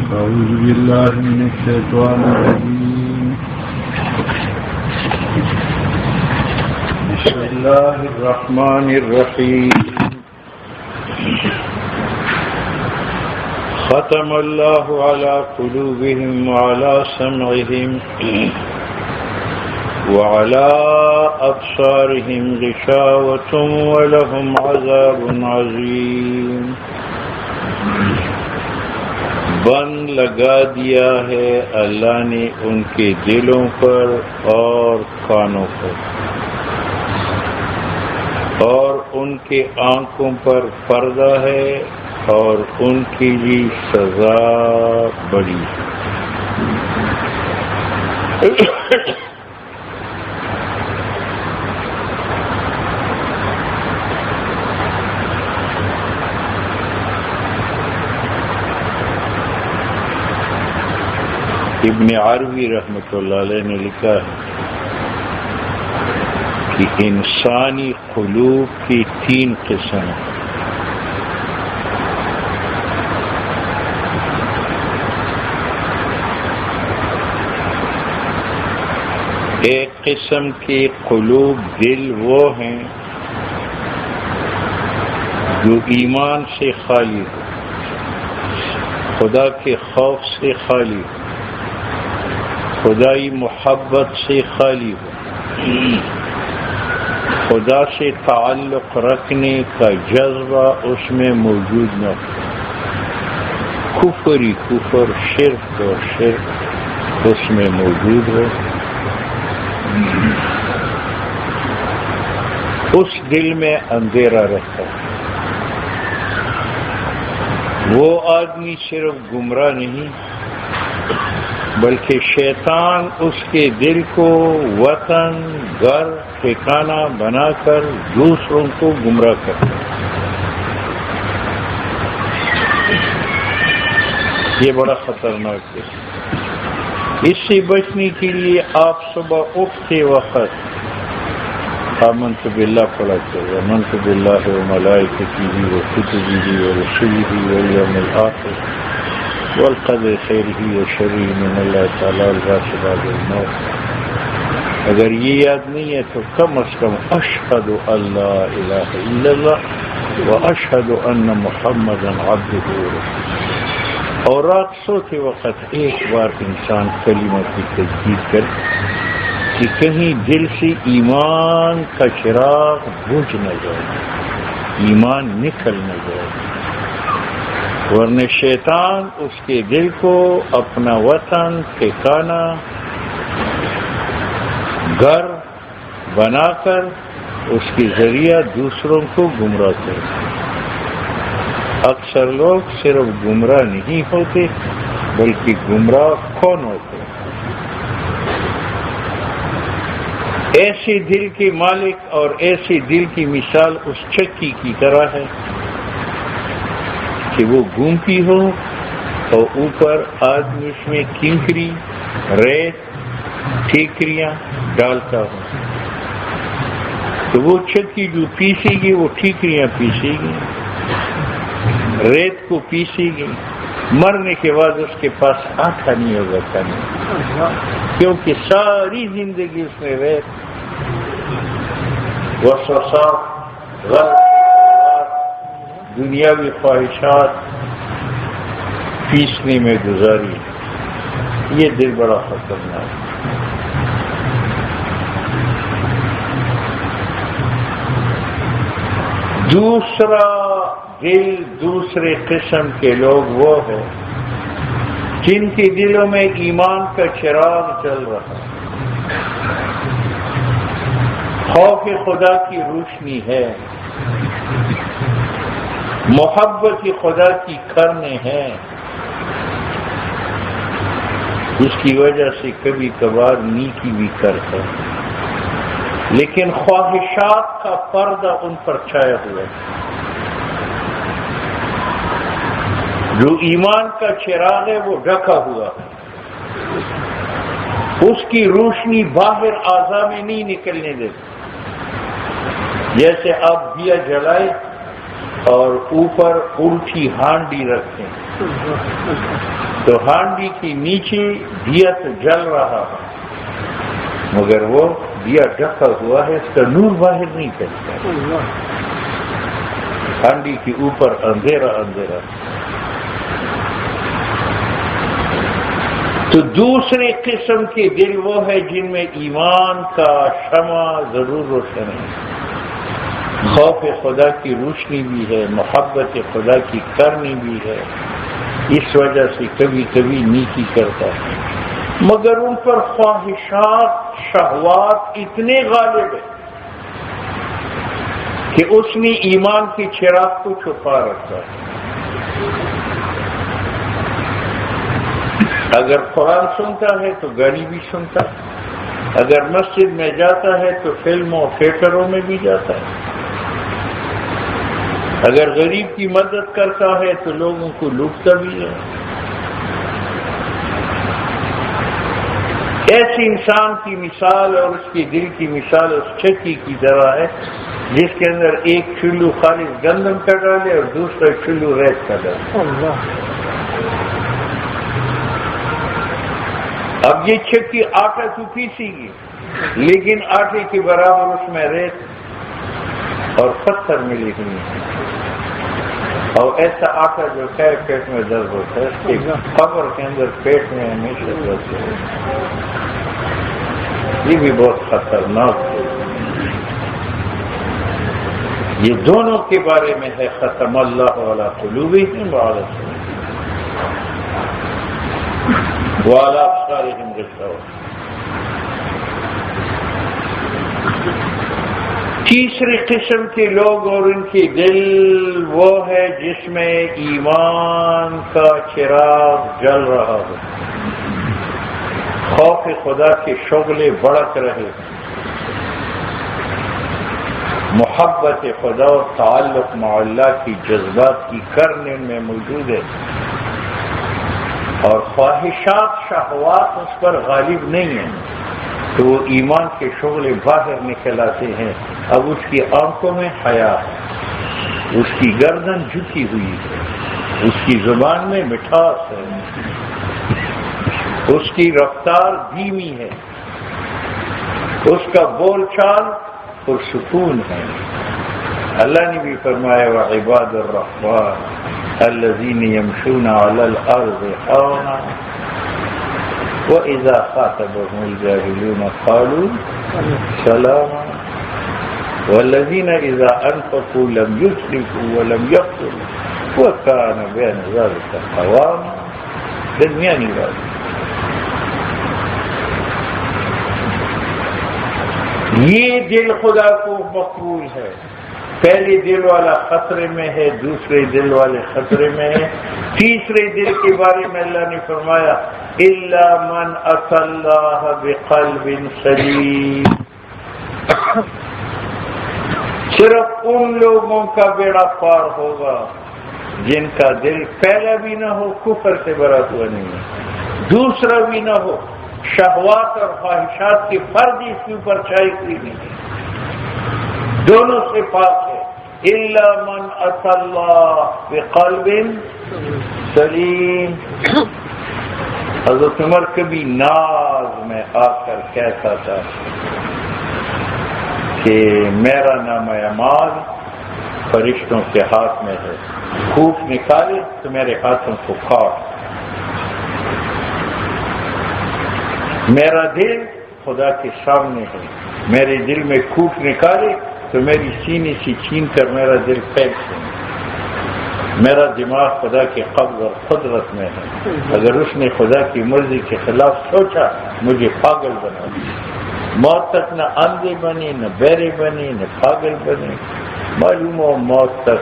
أعوذ بالله من الشيطان الرجيم. بسم الله الرحمن الرحيم. ختم الله على قلوبهم وعلى سمعهم وعلى أبصارهم غشاوة ولهم عذاب عظيم. بند لگا دیا ہے اللہ نے ان کے دلوں پر اور کانوں پر، اور ان کے آنکھوں پر پردہ ہے، اور ان کی بھی سزا بڑی ہے. ابن عربی رحمۃ اللہ علیہ نے لکھا ہے کہ انسانی قلوب کی 3 قسم ہیں. ایک قسم کے قلوب دل وہ ہیں جو ایمان سے خالی ہو، خدا کے خوف سے خالی ہو، خدائی محبت سے خالی ہو، خدا سے تعلق رکھنے کا جذبہ اس میں موجود نہ ہو، کفر ہی کفر، شرک اور شرک اس میں موجود ہو. اس دل میں اندھیرا رہتا ہے. وہ آدمی صرف گمراہ نہیں بلکہ شیطان اس کے دل کو وطن، گھر، ٹھکانہ بنا کر دوسروں کو گمراہ کرتا ہے. یہ بڑا خطرناک ہے. اس سے بچنے کے لیے آپ صبح اٹھتے وقت آمنت باللہ پڑھا کریں، آمنت باللہ وملائکتہ وکتبہ ورسلہ والیوم الآخر والقدر خیرہ وشرہ من اللہ تعالی الباس بعد الموت. اگر یہ یاد نہیں ہے تو کم از کم اشہد ان لا الہ الا اللہ واشہد ان محمدا عبدہ ورسولہ. اور رات سوتے وقت ایک بار انسان کلمہ کی تجدید کرے کہ کہیں دل سے ایمان کا چراغ بجھ نہ جائے، ایمان نکل نہ جائے، ورنہ شیطان اس کے دل کو اپنا وطن، ٹھکانہ، گھر بنا کر اس کے ذریعہ دوسروں کو گمراہ کرے. اکثر لوگ صرف گمراہ نہیں ہوتے بلکہ گمراہ کون ہوتے ہیں؟ ایسے دل کے مالک اور ایسے دل کی مثال اس چکی کی طرح ہے کہ وہ گھومتی ہو اور اوپر آدمی اس میں کنکری، ریت، ٹھیکریاں ڈالتا ہو تو وہ چکی جو پیسے گی وہ ٹھیکریاں پیسے گی، ریت کو پیسے گی. مرنے کے بعد اس کے پاس آٹھا نہیں ہوگا کھانے، کیونکہ ساری زندگی اس میں ریت، وسوسات، غلط، دنیاوی خواہشات پیسنے میں گزاری. یہ دل بڑا خطرناک ہے. دوسرا دل، دوسرے قسم کے لوگ وہ ہیں جن کے دلوں میں ایمان کا چراغ جل رہا ہے، خوف خدا کی روشنی ہے، محبت خدا کی کرنے ہیں، اس کی وجہ سے کبھی کبھار نیکی بھی کرتا ہے، لیکن خواہشات کا پردہ ان پر چھایا ہوا ہے. جو ایمان کا چراغ ہے وہ ڈھکا ہوا ہے، اس کی روشنی باہر اعضاء میں نہیں نکلنے دیتی. جیسے آپ دیا جلائے اور اوپر الٹی ہانڈی رکھیں تو ہانڈی کی نیچے دیا تو جل رہا ہے مگر وہ دیا ڈھکا ہوا ہے، اس کا نور باہر نہیں چلتا، ہانڈی کے اوپر اندھیرا اندھیرا۔ تو دوسرے قسم کے دل وہ ہے جن میں ایمان کا شمع ضرور روشن ہے، خوف خدا کی روشنی بھی ہے، محبت خدا کی کرنی بھی ہے، اس وجہ سے کبھی کبھی نیکی کرتا ہے، مگر ان پر خواہشات شہوات اتنے غالب ہیں کہ اس نے ایمان کے چراغ کو چھپا رکھا ہے۔ اگر قرآن سنتا ہے تو گاڑی بھی سنتا ہے، اگر مسجد میں جاتا ہے تو فلموں تھیٹروں میں بھی جاتا ہے، اگر غریب کی مدد کرتا ہے تو لوگوں کو لوٹتا بھی ہے۔ ایسے انسان کی مثال اور اس کے دل کی مثال اس چکی کی طرح ہے جس کے اندر ایک چلو خالص گندم کا ڈالے اور دوسرا چلو ریت کا ڈالے۔ اب یہ چکی آٹا تو پیسی گی لیکن آٹے کے برابر اس میں ریت اور پتھر ملے گی، اور ایسا آٹا جو ہے پیٹ میں درد ہوتا ہے، اس کے قبر کے اندر پیٹ میں ہمیشہ درد ہوتا ہے، یہ بھی بہت خطرناک ہے۔ یہ دونوں کے بارے میں ہے ختم اللہ علی قلوبہم وعلی وعلی ابصارہم غشاوۃ۔ تیسری قسم کے لوگ اور ان کے دل وہ ہے جس میں ایمان کا چراغ جل رہا ہو، خوف خدا کے شعلے بڑک رہے ہیں، محبت خدا اور تعلق مع اللہ کی جذبات کی کرنے میں موجود ہے، اور خواہشات شہوات اس پر غالب نہیں ہیں تو وہ ایمان کے شعلے باہر نکل آتے ہیں۔ اب اس کی آنکھوں میں حیا ہے، اس کی گردن جھکی ہوئی ہے، اس کی زبان میں مٹھاس ہے، اس کی رفتار دھیمی ہے، اس کا بول چال پرسکون ہے۔ اللہ نے بھی فرمایا وعباد الرحمن الذین یمشون علی الارض ہونا وَإِذَا خَاطَبَهُمُ الْجَاهِلُونَ قَالُوا سَلَامًا وَالَّذِينَ إِذَا أَنفَقُوا لَمْ يُسْرِفُوا وَلَمْ يَقْتُرُوا وَكَانَ بَيْنَ ذَلِكَ قَوَامًا۔ درمیانی بات، یہ دل خدا کو مقبول ہے، پہلے دل والا خطرے میں ہے، دوسرے دل والے خطرے میں ہے، تیسرے دل کے بارے میں اللہ نے فرمایا الا من اتى اللہ بقلب سلیم، صرف ان لوگوں کا بیڑا پار ہوگا جن کا دل پہلا بھی نہ ہو کفر سے بھرا ہوا نہیں ہے، دوسرا بھی نہ ہو شہوات اور خواہشات کی فرد اس کے اوپر چھائی ہوئی نہیں ہے، دونوں سے پاک ہے۔ الا من اتى اللہ بقلب سلیم۔ حضرت عمر کبھی ناز میں آ کر کہتا تھا کہ میرا نام اعمال فرشتوں کے ہاتھ میں ہے، خوف نکالے تو میرے ہاتھوں کو کاٹ، میرا دل خدا کے سامنے ہے، میرے دل میں خوف نکالے تو میری سینے سے چھین کر میرا دل پھینک دیں، میرا دماغ خدا کے قبض اور قدرت میں ہے، اگر اس نے خدا کی مرضی کے خلاف سوچا مجھے پاگل بنا دیا۔ موت تک نہ اندھے بنے، نہ بہرے بنے، نہ پاگل بنے، معلوم ہو موت تک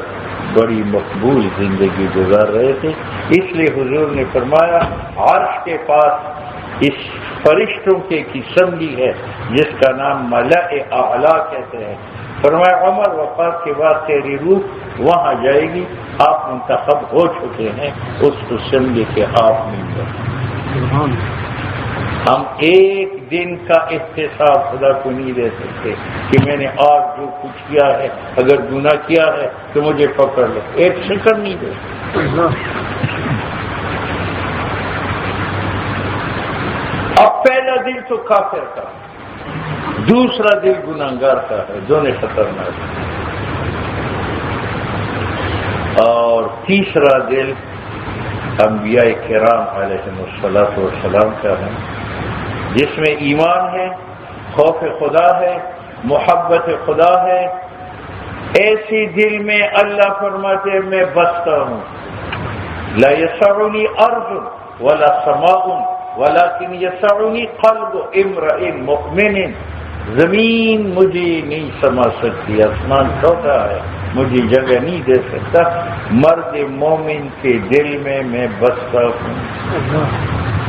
بڑی مقبول زندگی گزار رہے تھے۔ اس لیے حضور نے فرمایا عرش کے پاس اس فرشتوں کی اسمبلی ہے جس کا نام ملأ اعلیٰ کہتے ہیں، فرمایا عمر وفات کے بعد تیری روح وہاں جائے گی، آپ منتخب ہو چکے ہیں اس اسمبلی کے آپ ممبر، ہم ایک دن کا احتساب خدا کو نہیں دے سکتے کہ میں نے آج جو کچھ کیا ہے اگر گناہ کیا ہے تو مجھے پکڑ لو، ایک سیکنڈ نہیں دے سکتے۔ اب پہلا دل تو کافر کا، دوسرا دل گناہگار کا ہے، دونوں خطرناک ہے، اور تیسرا دل انبیاء کرام علیہم الصلاۃ والسلام کا ہے، جس میں ایمان ہے، خوف خدا ہے، محبت خدا ہے۔ ایسی دل میں اللہ فرماتے میں بستا ہوں، لا یسعنی ارض ولا سماء ولكن یسعنی قلب امرئ مؤمن۔ زمین مجھے نہیں سما سکتی، آسمان چھوٹا ہے، مجھے جگہ نہیں دے سکتا، مرد مومن کے دل میں بستا ہوں۔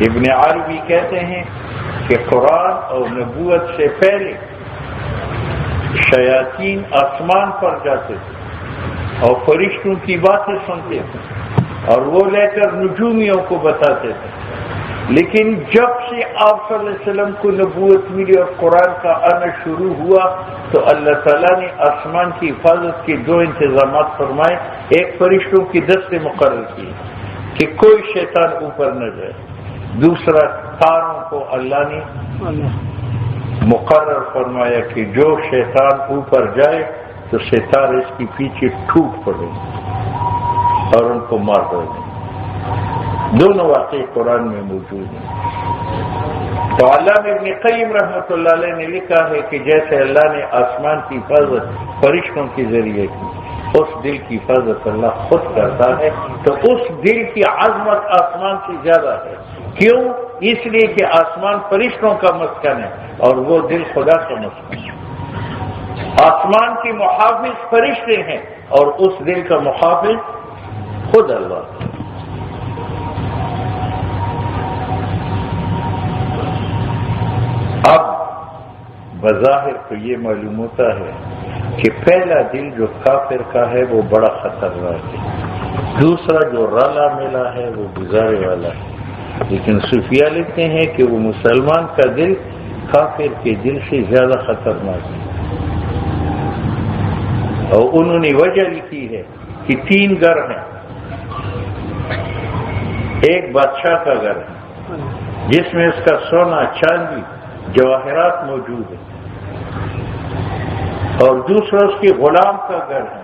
ابن عربی کہتے ہیں کہ قرآن اور نبوت سے پہلے شیاطین آسمان پر جاتے تھے اور فرشتوں کی باتیں سنتے تھے اور وہ لے کر نجومیوں کو بتاتے تھے، لیکن جب سے آپ صلی اللہ علیہ وسلم کو نبوت ملی اور قرآن کا آنا شروع ہوا تو اللہ تعالیٰ نے آسمان کی حفاظت کے دو انتظامات فرمائے۔ ایک، فرشتوں کی دستے مقرر کی کہ کوئی شیطان اوپر نہ جائے، دوسرا تاروں کو اللہ نے مقرر فرمایا کہ جو شیطان اوپر جائے تو ستارے اس کے پیچھے ٹوٹ پڑیں اور ان کو مار دیں۔ دونوں واقعے قرآن میں موجود ہیں۔ تو علامہ ابن قیم رحمۃ اللہ علیہ نے لکھا ہے کہ جیسے اللہ نے آسمان کی حفاظت فرشتوں کے ذریعے کی، اس دل کی حفاظت اللہ خود کرتا ہے، تو اس دل کی عظمت آسمان سے زیادہ ہے۔ کیوں؟ اس لیے کہ آسمان فرشتوں کا مسکن ہے اور وہ دل خدا کا مسکن ہے۔ آسمان کے محافظ فرشتے ہیں اور اس دل کا محافظ خود اللہ ہے۔ اب بظاہر تو یہ معلوم ہوتا ہے کہ پہلا دل جو کافر کا ہے وہ بڑا خطرناک ہے، دوسرا جو رالا ملا ہے وہ گزارے والا ہے، لیکن صوفیہ لکھتے ہیں کہ وہ مسلمان کا دل کافر کے دل سے زیادہ خطرناک ہے، اور انہوں نے وجہ لکھی ہے کہ 3 گھر ہیں۔ ایک بادشاہ کا گھر ہے جس میں اس کا سونا، چاندی، جواہرات موجود ہے، اور دوسرا اس کے غلام کا گھر ہے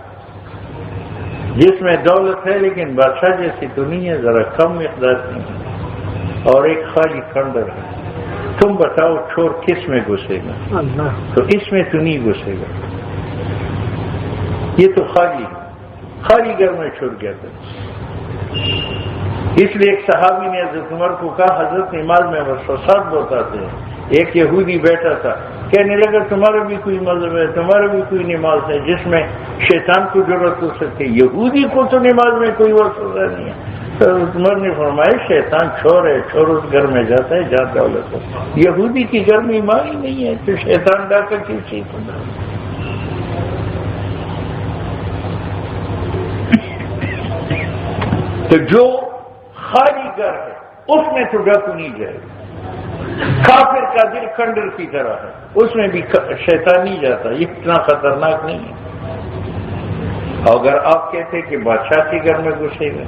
جس میں دولت ہے لیکن بادشاہ جیسی تو نہیں ہے، ذرا کم مقدار کی ہے، اور ایک خالی کھنڈر ہے۔ تم بتاؤ چور کس میں گھسے گا؟ تو اس میں تو نہیں گھسے گا، یہ تو خالی ہے، خالی گھر میں چھوڑ گیا تھا۔ اس لیے ایک صحابی نے حضرت عمر کو کہا، حضرت نماز میں وسوسات بہت آتے ہیں۔ ایک یہودی بیٹھا تھا، کہنے لگا تمہارا بھی کوئی مذہب ہے، تمہارا بھی کوئی نماز ہے جس میں شیطان کو ضرورت ہو سکتی، یہودی کو تو نماز میں کوئی وسوسہ نہیں ہے۔ تو عمر نے فرمایا شیطان چور ہے، چور اس گھر میں جاتا ہے جہاں دولت ہو، یہودی کی گھر میں ایمان ہی نہیں ہے تو شیطان ڈاکر کیوں چیز ہوتا ہے؟ تو جو خالی گھر ہے اس میں تو ڈاکو نہیں جائے گا۔ کافر کا دل کھنڈر کی طرح ہے، اس میں بھی شیطان نہیں جاتا، یہ اتنا خطرناک نہیں ہے۔ اگر آپ کہتے کہ بادشاہ کے گھر میں گھسے گا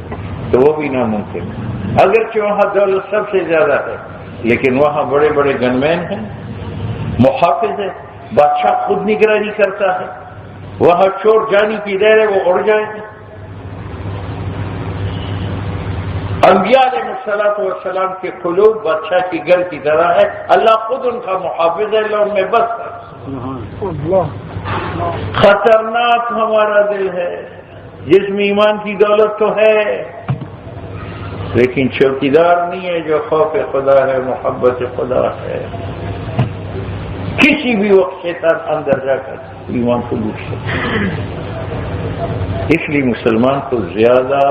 تو وہ بھی ناممکن ہے، اگرچہ وہاں دولت سب سے زیادہ ہے لیکن وہاں بڑے بڑے گنمین ہیں، محافظ ہے، بادشاہ خود نگرانی کرتا ہے، وہاں چور جانی کی دیر ہے وہ اڑ جائے گا۔ انبیاء علیہ الصلوۃ والسلام کے قلوب بادشاہ کی گھر کی طرح ہے، اللہ خود ان کا محافظ ہے، اللہ ان میں بس ہے۔ خطرناک ہمارا دل ہے جس میں ایمان کی دولت تو ہے لیکن چوکیدار نہیں ہے جو خوف خدا ہے، محبت خدا ہے۔ کسی بھی وقت شیطان اندر جا کر ایمان کو لوٹ سکتا ہے، اس لیے مسلمان کو زیادہ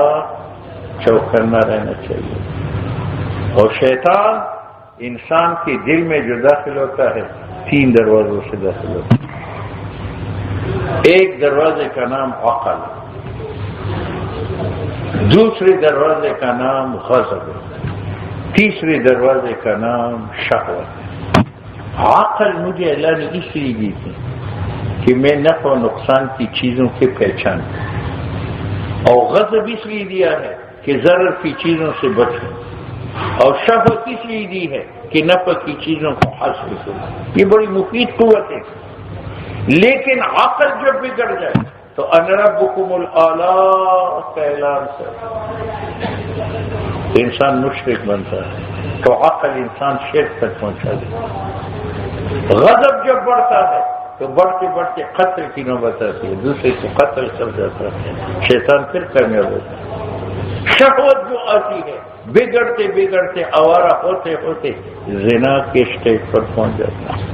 چوکنا رہنا چاہیے۔ اور شیطان انسان کے دل میں جو داخل ہوتا ہے 3 دروازوں سے داخل ہوتا ہے۔ ایک دروازے کا نام عقل، دوسرے دروازے کا نام غضب، تیسرے دروازے کا نام شہوت۔ عقل مجھے اللہ نے اس لیے دی تھی کہ میں نفع و نقصان کی چیزوں کی پہچان کروں، اور غضب اس لیے دیا ہے کہ ضرر کی چیزوں سے بچوں، اور شفقت اس لیے دی ہے کہ نفع کی چیزوں کو حاصل کروں۔ یہ بڑی مفید قوت ہے، لیکن عقل جب بگڑ جائے تو ان ربکم الاعلی کا اعلان تو انسان مشرک بنتا ہے، تو عقل انسان شرک تک پہنچا دے۔ غضب جب بڑھتا ہے تو بڑھتے بڑھتے قتل کی نوبت آتی ہے، دوسرے کو قتل کر جاتا ہے، شیطان پھر کامیاب ہوتا ہے۔ شہوت جو آتی ہے بگڑتے بگڑتے آوارہ ہوتے ہوتے زنا کے اسٹیج پر پہنچ جاتا ہے۔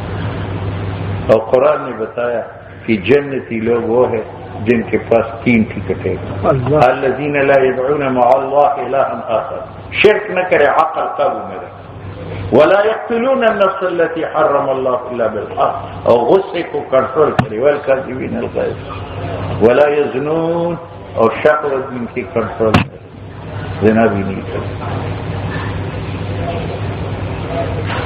اور قرآن نے بتایا کہ جنتی لوگ وہ ہیں جن کے پاس 3 ٹکٹیں، الذین لا يدعون مع اللہ الہا آخر، شرک نہ کرے، عقل قابو میں رکھے، ولا يقتلون النفس التي حرم اللہ الا بالحق، اور غصے کو کنٹرول کرے، والکاظمین الغیظ ولا یزنون، اور شہوت ان کی کنٹرول کرے، زنا بھی نہیں کرے۔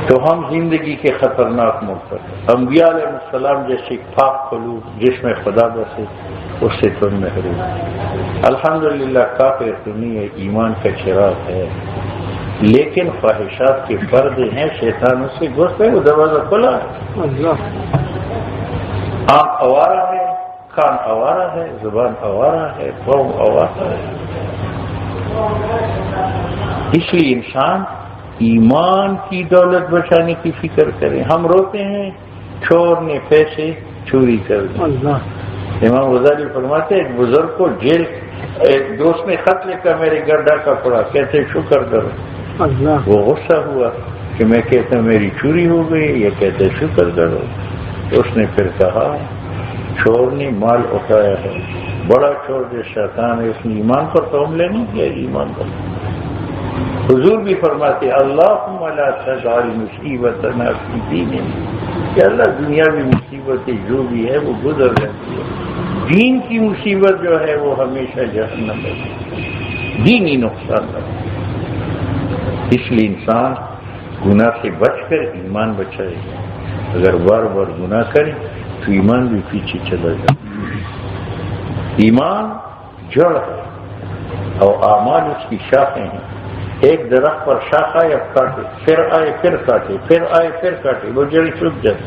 تو ہم زندگی کے خطرناک موقع، انبیاء علیہ السلام جیسے پاک قلوب جس میں خدا بسے، اس سے تم محروم۔ الحمدللہ کافر تو نہیں ہے، ایمان کا چراغ ہے، لیکن خواہشات کے پردے ہیں، شیطان اس سے گھس ہے، وہ دروازہ کھلا ہے۔ آنکھ آوارہ ہے، کان آوارہ ہے، زبان آوارہ ہے، پاؤں آوارہ ہے۔ اس لیے انسان ایمان کی دولت بچانے کی فکر کریں۔ ہم روتے ہیں چور نے پیسے چوری کر دی۔ امام غزالی فرماتے ہیں ایک بزرگ کو جیل، ایک دوست نے خط لکھا میرے گھر ڈاکہ پڑا، کہتے شکر کرو۔ وہ غصہ ہوا کہ میں کہتا میری چوری ہو گئی، یہ کہتے شکر کرو۔ اس نے پھر کہا چور نے مال اٹھایا ہے، بڑا چور جو شیطان ہے، اس نے ایمان پر تو حملہ نہیں کیا، ایمان پر۔ حضور بھی فرماتے اللہم لا تجعل مصیبتنا فی دیننا، کہ اللہ دنیاوی مصیبتیں جو بھی ہے وہ گزر جاتی ہے، دین کی مصیبت جو ہے وہ ہمیشہ جہنم ہے، دینی نقصان ہے۔ اس لیے انسان گناہ سے بچ کر ایمان بچائے، اگر بار بار گناہ کرے تو ایمان بھی پیچھے چلا جائے۔ ایمان جڑ ہے اور اعمال اس کی شاخیں ہیں۔ ایک درخت پر شاخ آئے اب کاٹے، پھر آئے پھر کاٹے، پھر آئے پھر کاٹے، وہ جڑ سوکھ جاتی۔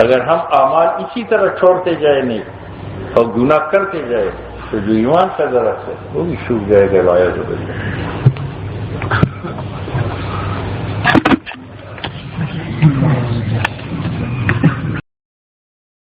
اگر ہم اعمال اسی طرح چھوڑتے جائے نہیں اور گناہ کرتے جائے تو جو ایمان کا درخت ہے وہ بھی سوکھ جائے گا، وایا ہو جائے گا۔